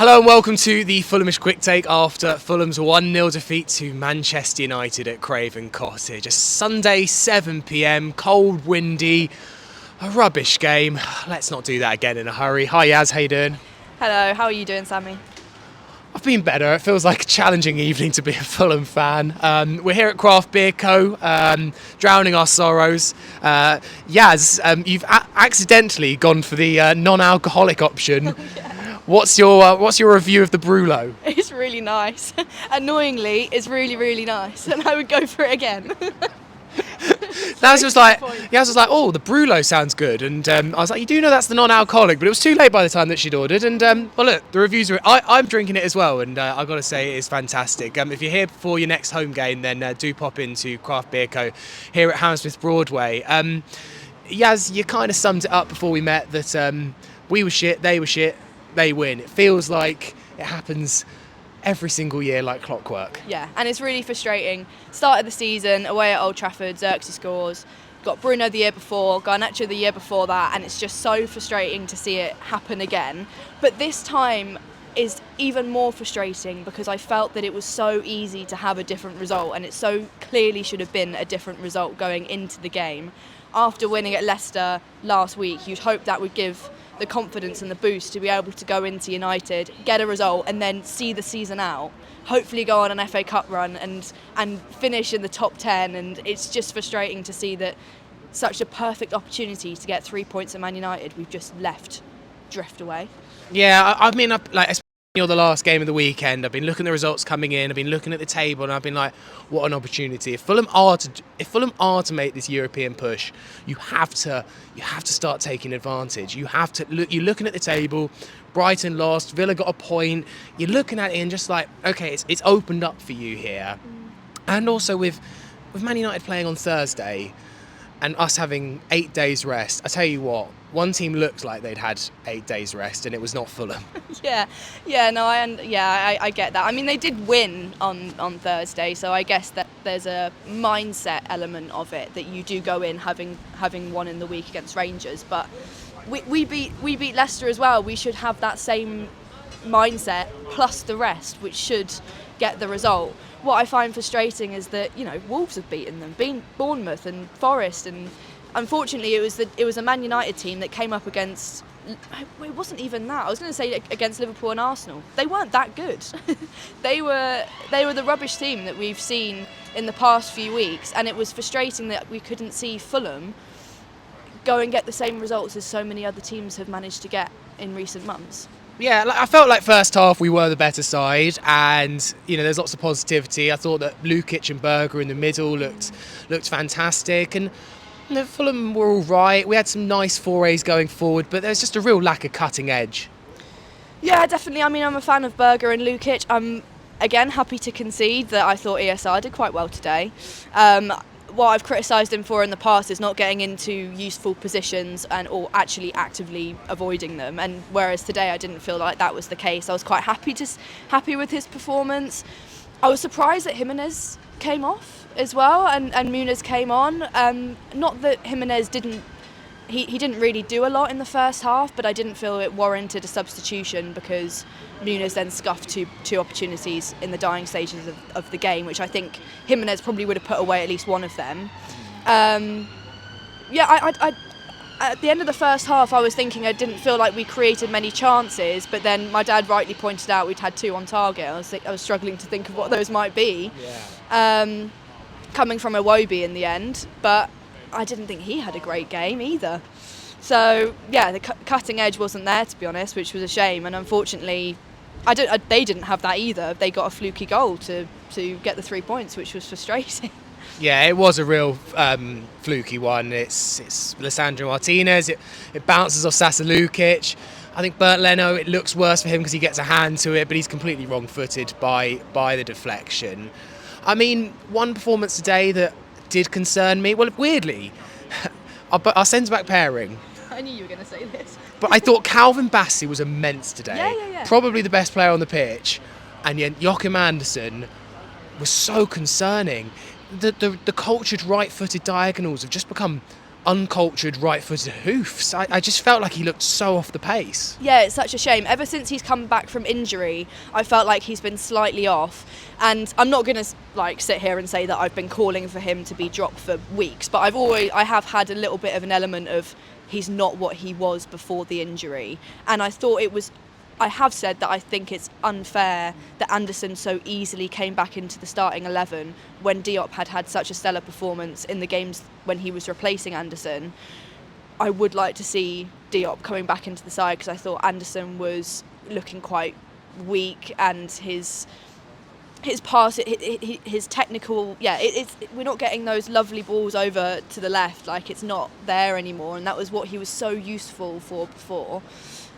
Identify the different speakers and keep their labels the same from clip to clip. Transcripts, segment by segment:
Speaker 1: Hello and welcome to the Fulhamish quick take after Fulham's 1-0 defeat to Manchester United at Craven Cottage. A Sunday 7 p.m, cold, windy, a rubbish game. Let's not do that again in a hurry. Hi Yaz, how you doing?
Speaker 2: Hello, how are you doing, Sammy?
Speaker 1: I've been better. It feels like a challenging evening to be a Fulham fan. We're here at Craft Beer Co, drowning our sorrows. Yaz, you've accidentally gone for the non-alcoholic option. What's your review of the Brulo?
Speaker 2: It's really nice. Annoyingly, it's really, really nice, and I would go for it again.
Speaker 1: Yaz was like, oh, the Brulo sounds good, and I was like, you do know that's the non-alcoholic, but it was too late by the time that she'd ordered, and well, look, the reviews were. I'm drinking it as well, and I've got to say it is fantastic. If you're here before your next home game, then do pop into Craft Beer Co here at Hammersmith Broadway. Yaz, you kind of summed it up before we met that we were shit, they were shit. They win. It feels like it happens every single year like clockwork.
Speaker 2: Yeah, and it's really frustrating. Start of the season, away at Old Trafford, Xerxes scores. Got Bruno the year before, Garnacho the year before that, and it's just so frustrating to see it happen again. But this time is even more frustrating because I felt that it was so easy to have a different result, and it so clearly should have been a different result going into the game. After winning at Leicester last week, you'd hope that would give the confidence and the boost to be able to go into United, get a result, and then see the season out. Hopefully go on an FA Cup run and finish in the top 10. And it's just frustrating to see that such a perfect opportunity to get 3 points at Man United, we've just left drift away.
Speaker 1: Yeah, I mean, especially the last game of the weekend, I've been looking at the results coming in, I've been looking at the table, and I've been like, what an opportunity. If Fulham are to make this European push, you have to start taking advantage. You have to look. You're looking at the table. Brighton lost, Villa got a point. You're looking at it and just like, okay, it's opened up for you here. And also with Man United playing on Thursday and us having 8 days rest, I tell you what, one team looked like they'd had 8 days rest, and it was not Fulham.
Speaker 2: I get that. I mean, they did win on Thursday, so I guess that there's a mindset element of it that you do go in having won in the week against Rangers. But we beat Leicester as well. We should have that same mindset plus the rest, which should get the result. What I find frustrating is that Wolves have beaten them, Bournemouth and Forest, and unfortunately it was a Man United team that came up against. It wasn't even that. I was going to say against Liverpool and Arsenal. They weren't that good. They were the rubbish team that we've seen in the past few weeks, and it was frustrating that we couldn't see Fulham go and get the same results as so many other teams have managed to get in recent months.
Speaker 1: Yeah, I felt like first half we were the better side, and there's lots of positivity. I thought that Lukic and Berger in the middle looked fantastic, and Fulham were all right. We had some nice forays going forward, but there's just a real lack of cutting edge.
Speaker 2: Yeah, definitely. I mean, I'm a fan of Berger and Lukic. I'm again happy to concede that I thought ESR did quite well today. What I've criticised him for in the past is not getting into useful positions or actually actively avoiding them. And whereas today I didn't feel like that was the case, I was quite happy with his performance. I was surprised that Jimenez came off as well, and Muniz came on. Not that Jimenez didn't really do a lot in the first half, but I didn't feel it warranted a substitution because Muniz then scuffed two opportunities in the dying stages of the game, which I think Jimenez probably would have put away at least one of them. I at the end of the first half, I was thinking I didn't feel like we created many chances, but then my dad rightly pointed out we'd had 2 on target. I was struggling to think of what those might be. Yeah. Coming from Iwobi in the end, but I didn't think he had a great game either. So yeah, the cutting edge wasn't there, to be honest, which was a shame. And unfortunately, they didn't have that either. They got a fluky goal to get the 3 points, which was frustrating.
Speaker 1: Yeah, it was a real fluky one. It's Lisandro Martinez. It bounces off Sasa Lukic. I think Bert Leno, it looks worse for him because he gets a hand to it, but he's completely wrong-footed by the deflection. I mean, one performance today that did concern me. Well, weirdly, our centre-back pairing.
Speaker 2: I knew you were going to say this.
Speaker 1: But I thought Calvin Bassey was immense today.
Speaker 2: Yeah.
Speaker 1: Probably the best player on the pitch. And yet Joachim Andersen was so concerning. The cultured right-footed diagonals have just become uncultured right-footed hoofs. I just felt like he looked so off the pace.
Speaker 2: Yeah, it's such a shame. Ever since he's come back from injury, I felt like he's been slightly off. And I'm not going to sit here and say that I've been calling for him to be dropped for weeks, but I have had a little bit of an element of he's not what he was before the injury. And I have said that I think it's unfair that Anderson so easily came back into the starting 11 when Diop had such a stellar performance in the games when he was replacing Anderson. I would like to see Diop coming back into the side because I thought Anderson was looking quite weak, and his pass, his technical, we're not getting those lovely balls over to the left, it's not there anymore, and that was what he was so useful for before.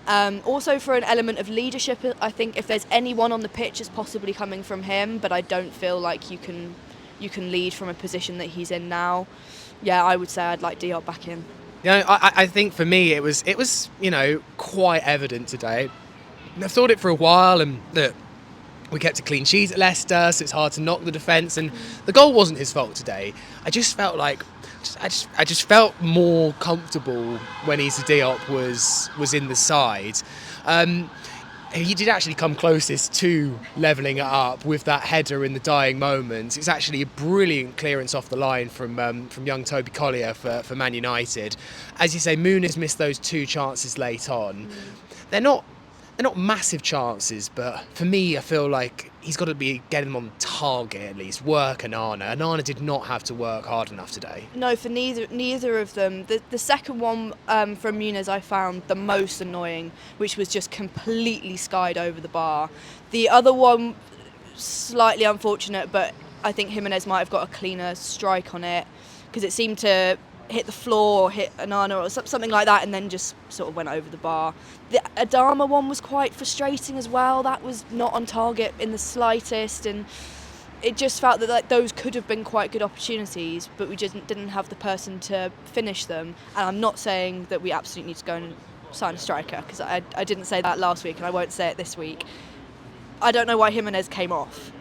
Speaker 2: Also for an element of leadership, I think if there's anyone on the pitch, it's possibly coming from him, but I don't feel like you can lead from a position that he's in now. Yeah, I would say I'd like Diop back in.
Speaker 1: I think for me it was quite evident today. I've thought it for a while, and look, we kept a clean sheet at Leicester, so it's hard to knock the defence, and the goal wasn't his fault today. I just felt like I just felt more comfortable when Issa Diop was in the side. He did actually come closest to levelling it up with that header in the dying moments. It's actually a brilliant clearance off the line from young Toby Collier for Man United. As you say, Muniz missed those 2 chances late on. They're not massive chances, but for me, I feel like he's got to be getting them on target at least. Work Onana. Onana did not have to work hard enough today.
Speaker 2: No, for neither of them. The second one from Muniz I found the most annoying, which was just completely skied over the bar. The other one, slightly unfortunate, but I think Jimenez might have got a cleaner strike on it because it seemed to hit the floor or hit Onana or something like that, and then just sort of went over the bar. The Adama one was quite frustrating as well. That was not on target in the slightest, and it just felt that those could have been quite good opportunities, but we just didn't have the person to finish them. And I'm not saying that we absolutely need to go and sign a striker, because I didn't say that last week and I won't say it this week. I don't know why Jimenez came off.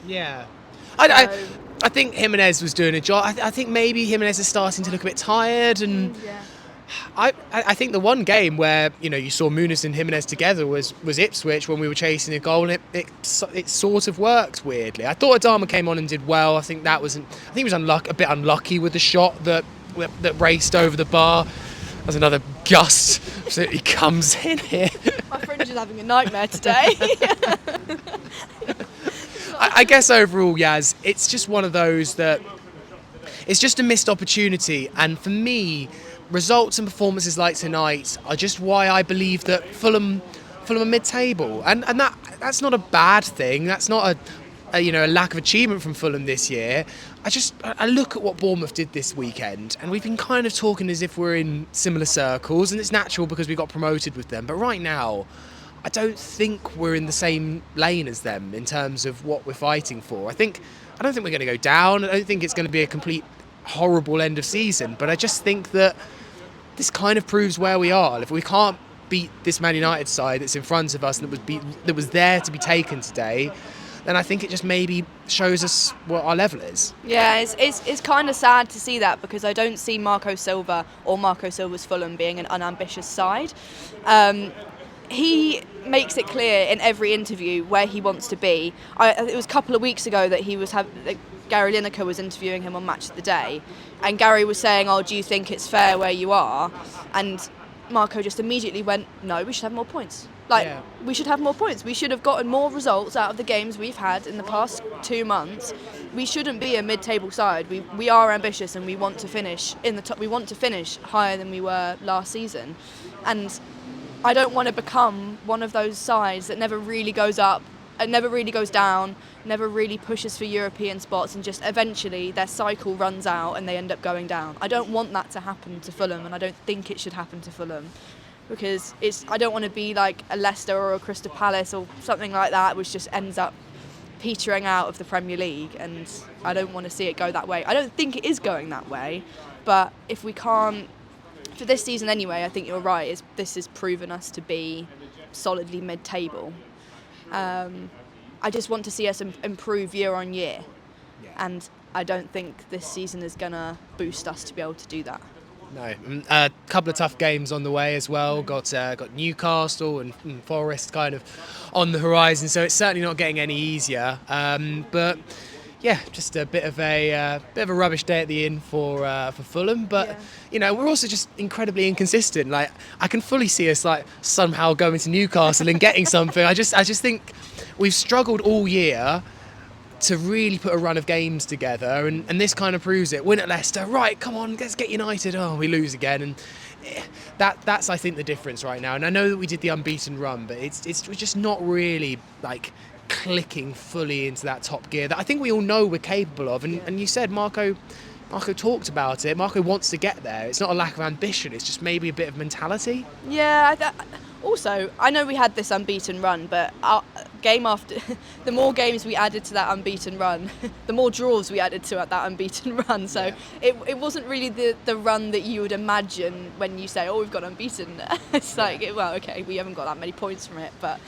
Speaker 1: Yeah. I think Jimenez was doing a job. I think maybe Jimenez is starting to look a bit tired, and I think the one game where you saw Muniz and Jimenez together was Ipswich when we were chasing a goal, and it sort of worked weirdly. I thought Adama came on and did well. I think he was a bit unlucky with the shot that raced over the bar. There's another gust absolutely comes in here.
Speaker 2: My fringe is having a nightmare today.
Speaker 1: I guess overall, Yaz, it's just one of those that it's just a missed opportunity. And for me, results and performances like tonight are just why I believe that Fulham are mid-table. And that's not a bad thing. That's not a lack of achievement from Fulham this year. I look at what Bournemouth did this weekend, and we've been kind of talking as if we're in similar circles, and it's natural because we got promoted with them. But right now, I don't think we're in the same lane as them in terms of what we're fighting for. I don't think we're going to go down. I don't think it's going to be a complete horrible end of season. But I just think that this kind of proves where we are. If we can't beat this Man United side that's in front of us and that was there to be taken today, then I think it just maybe shows us what our level is.
Speaker 2: Yeah, it's kind of sad to see that, because I don't see Marco Silva or Marco Silva's Fulham being an unambitious side. He makes it clear in every interview where he wants to be. It was a couple of weeks ago that Gary Lineker was interviewing him on Match of the Day, and Gary was saying, do you think it's fair where you are? And Marco just immediately went, no, we should have more points. We should have more points. We should have gotten more results out of the games we've had in the past 2 months. We shouldn't be a mid-table side. We are ambitious, and we want to finish in the top. We want to finish higher than we were last season, and I don't want to become one of those sides that never really goes up, and never really goes down, never really pushes for European spots, and just eventually their cycle runs out and they end up going down. I don't want that to happen to Fulham, and I don't think it should happen to Fulham, because I don't want to be like a Leicester or a Crystal Palace or something like that, which just ends up petering out of the Premier League, and I don't want to see it go that way. I don't think it is going that way, but if we can't, for this season anyway, I think you're right. This has proven us to be solidly mid-table. I just want to see us improve year on year, and I don't think this season is going to boost us to be able to do that.
Speaker 1: No, a couple of tough games on the way as well. Got Newcastle and Forest kind of on the horizon, so it's certainly not getting any easier. But yeah, just a bit of a rubbish day at the inn for Fulham. But we're also just incredibly inconsistent. Like, I can fully see us like somehow going to Newcastle and getting something. I just think we've struggled all year to really put a run of games together, and this kind of proves it. Win at Leicester, right, come on, let's get United. Oh, we lose again, and that's I think the difference right now. And I know that we did the unbeaten run, but it's just not really like clicking fully into that top gear that I think we all know we're capable of. And you said Marco talked about it. Marco wants to get there. It's not a lack of ambition, it's just maybe a bit of mentality.
Speaker 2: Yeah, also, I know we had this unbeaten run, but game after, the more games we added to that unbeaten run, the more draws we added to that unbeaten run. So it wasn't really the run that you would imagine when you say, oh, we've got unbeaten. It's like, well, okay, we haven't got that many points from it. But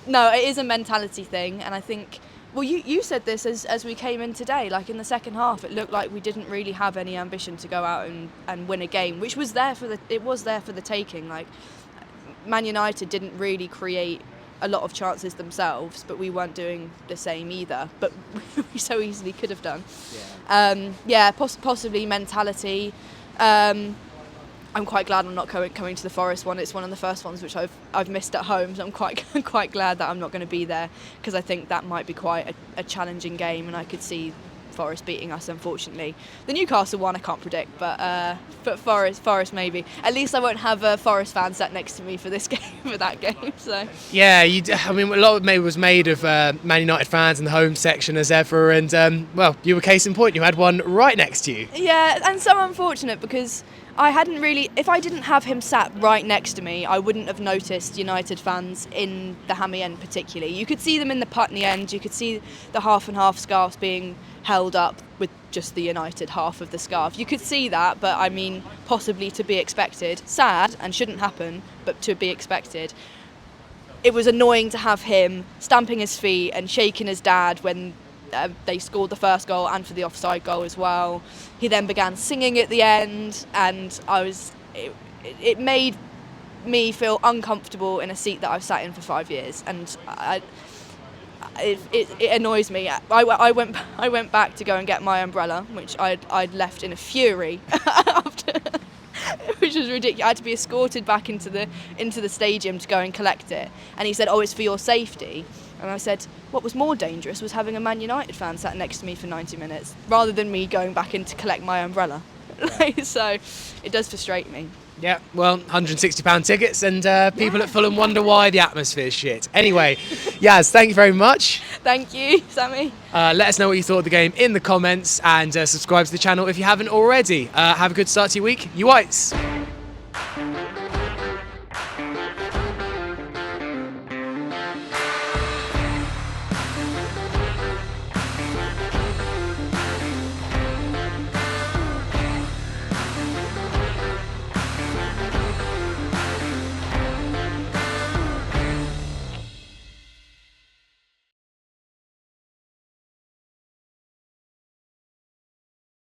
Speaker 2: no, it is a mentality thing. And I think, well, you said this as we came in today, like in the second half, it looked like we didn't really have any ambition to go out and win a game, which was there for the taking. Like, Man United didn't really create a lot of chances themselves, but we weren't doing the same either. But we so easily could have done. Possibly mentality. I'm quite glad I'm not coming to the Forest one. It's one of the first ones which I've missed at home, so I'm quite glad that I'm not going to be there, because I think that might be quite a challenging game, and I could see Forest beating us, unfortunately. The Newcastle one I can't predict, but Forest maybe. At least I won't have a Forest fan sat next to me for this game, for that game. So
Speaker 1: yeah, I mean, a lot of it was made of Man United fans in the home section as ever, and well, you were case in point. You had one right next to you.
Speaker 2: Yeah, and so unfortunate, because I hadn't really, if I didn't have him sat right next to me, I wouldn't have noticed United fans in the hammy end particularly. You could see them in the Putney end, you could see the half and half scarves being held up with just the United half of the scarf. You could see that, but I mean, possibly to be expected. Sad and shouldn't happen, but to be expected. It was annoying to have him stamping his feet and shaking his dad when they scored the first goal and for the offside goal as well. He then began singing at the end, and it made me feel uncomfortable in a seat that I've sat in for 5 years, and it annoys me. I went back to go and get my umbrella, which I'd left in a fury after, which was ridiculous. I had to be escorted back into the stadium to go and collect it, and he said, "Oh, it's for your safety." And I said, what was more dangerous was having a Man United fan sat next to me for 90 minutes, rather than me going back in to collect my umbrella. So it does frustrate me.
Speaker 1: Yeah, well, £160 tickets, and people at Fulham wonder why the atmosphere's shit. Anyway, Yaz, thank you very much.
Speaker 2: Thank you, Sammy.
Speaker 1: Let us know what you thought of the game in the comments, and subscribe to the channel if you haven't already. Have a good start to your week. You Whites.